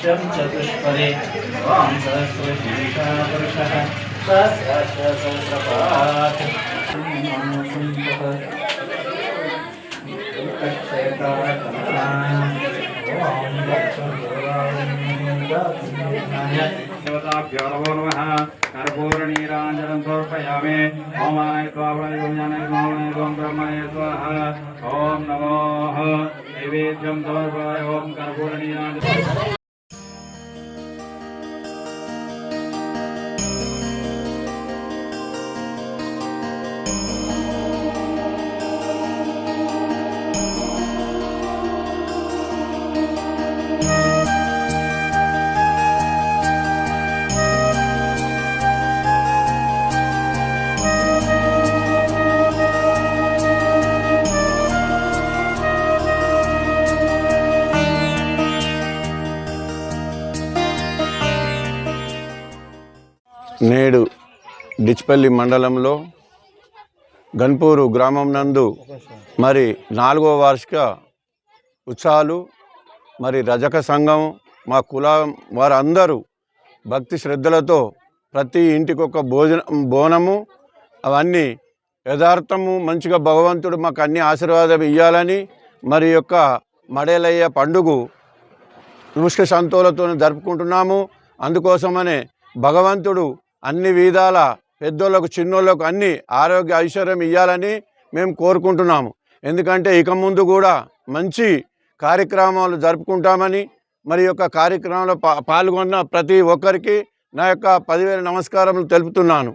शं चतुष्पदे वां सहस्रशीर्षा पुरुषः सहस्रपात् देवताभ्यो नमो नमः। कर्पूरनीराञ्जनं समर्पयामि। ओमाय त्वां ब्रह्मणे स्वाहा। ओम नमो नैवेद्यं समर्पयामि। ओम कर्पूरनीराञ्जनं నేడు డిచ్పల్లి మండలంలో గన్పూరు గ్రామం నందు మరి 4వ వార్షిక ఉత్సవాలు మరి రజక సంఘం మా కులం వారందరూ భక్తి శ్రద్ధలతో ప్రతి ఇంటికి ఒక బోనము అవన్నీ యథార్థము మంచిగా భగవంతుడు మాకు అన్ని ఆశీర్వాదం ఇవ్వాలని మరి యొక్క మడేలయ్య పండుగ సుష్క సంతోలతో జరుపుకుంటున్నాము. అందుకోసమనే భగవంతుడు అన్ని విధాల పెద్దోళ్ళకు చిన్నోళ్ళకు అన్ని ఆరోగ్య ఐశ్వర్యం ఇవ్వాలని మేము కోరుకుంటున్నాము. ఎందుకంటే ఇక ముందు కూడా మంచి కార్యక్రమాలు జరుపుకుంటామని మరి యొక్క కార్యక్రమంలో పాల్గొన్న ప్రతి ఒక్కరికి నా యొక్క 10,000 నమస్కారములు తెలుపుతున్నాను.